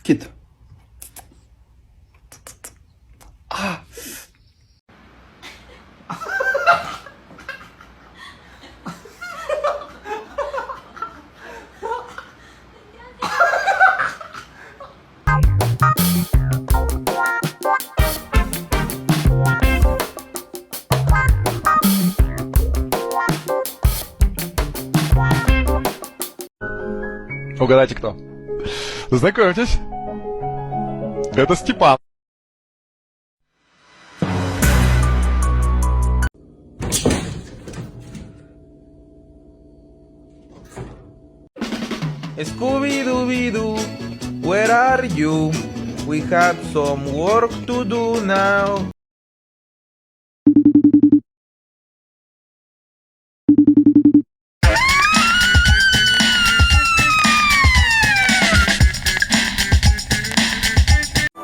Кит. А. Угадайте, кто? Знакомьтесь. Это Степан. Scooby-Dooby-Doo, where are you? We have some work to do now.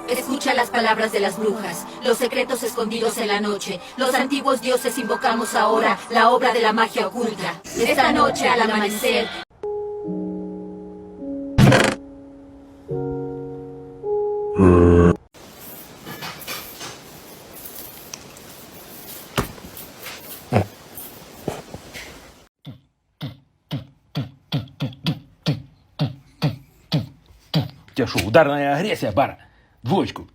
Escucha las palabras de las brujas, los secretos escondidos en la noche. Los antiguos dioses invocamos ahora la obra de la magia oculta. Esta noche al amanecer. У тебя что, ударная агрессия, пара? Двоечку.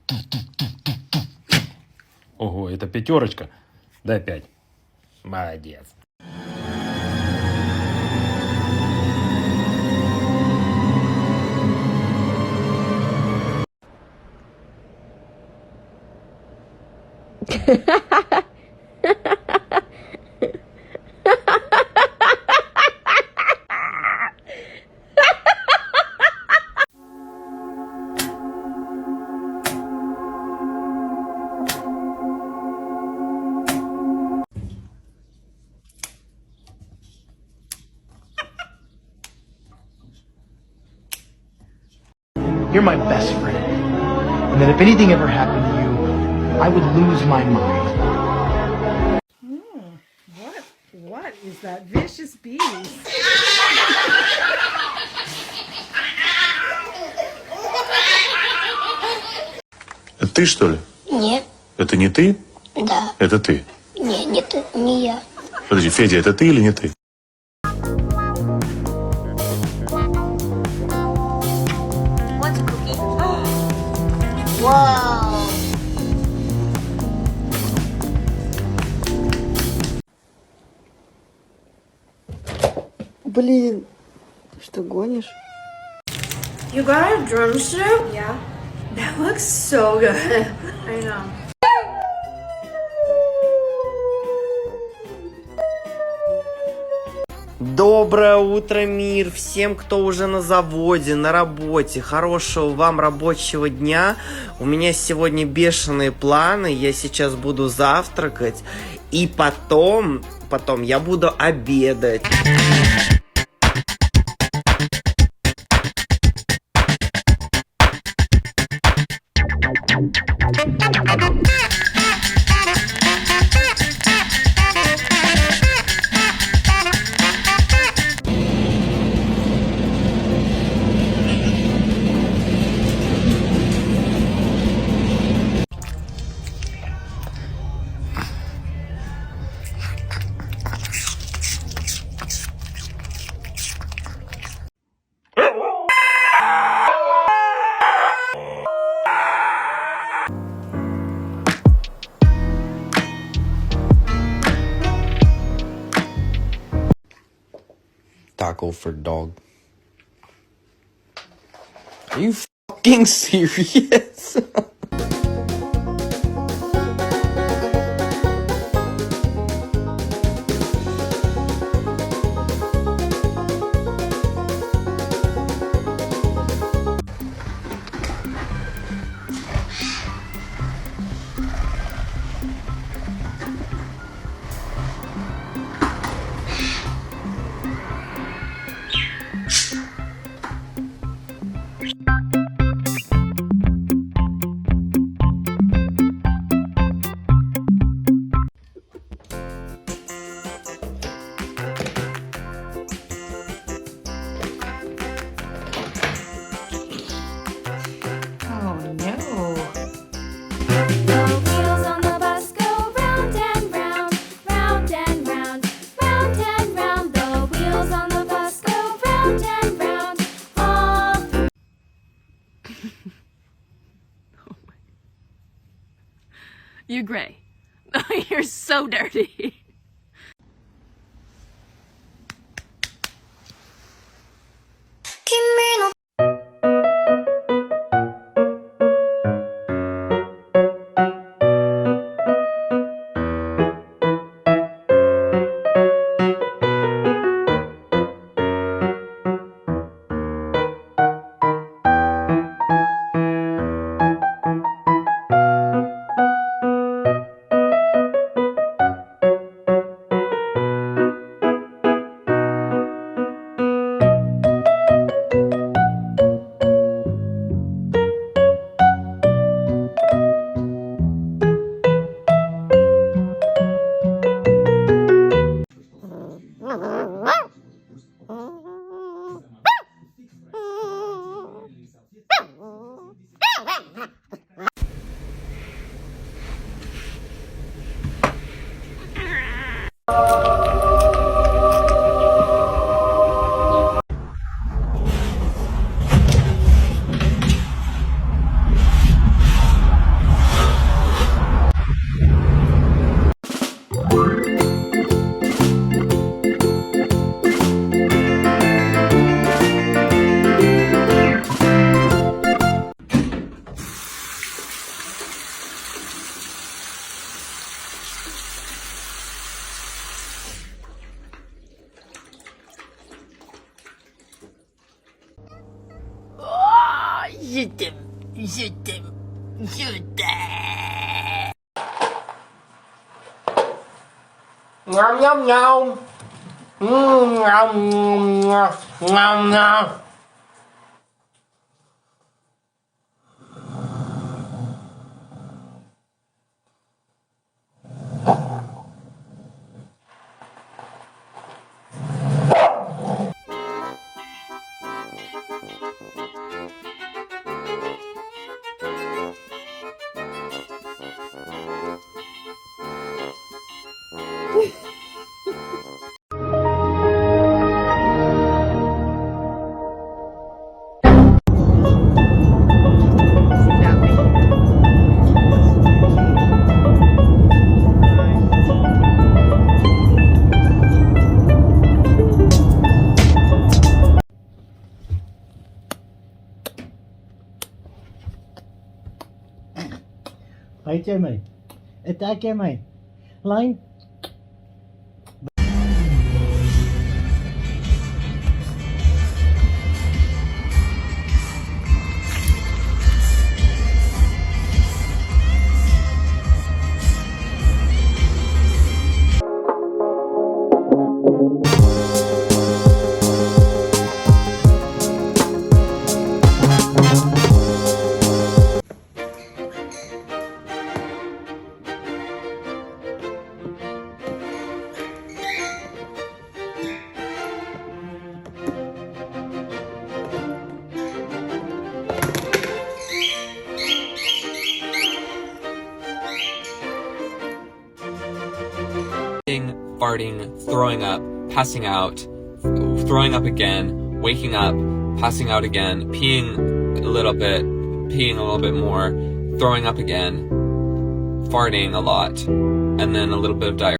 Ого, это пятерочка. Дай 5. Молодец. You're my best friend. And that if anything ever happened to you, I would lose my mind. What is that vicious beast? Это ты, что ли? Нет. Это не ты? Да. Это ты. Не ты, не я. Подожди, Федя, это ты или не ты? Вау. Блин, ты что, гонишь? You got a drum suit? Yeah. That looks so good. I know. Доброе утро, мир! Всем, кто уже на заводе, на работе, хорошего вам рабочего дня. У меня сегодня бешеные планы, я сейчас буду завтракать, и потом я буду обедать. Taco for dog. Are you fucking serious? You're gray. You're so dirty. Ням-ням-ням. Ням-ням-ням. Thấy chưa mày? Ta kia mày. Line. Farting, throwing up, passing out, throwing up again, waking up, passing out again, peeing a little bit more, throwing up again, farting a lot, and then a little bit of diarrhea.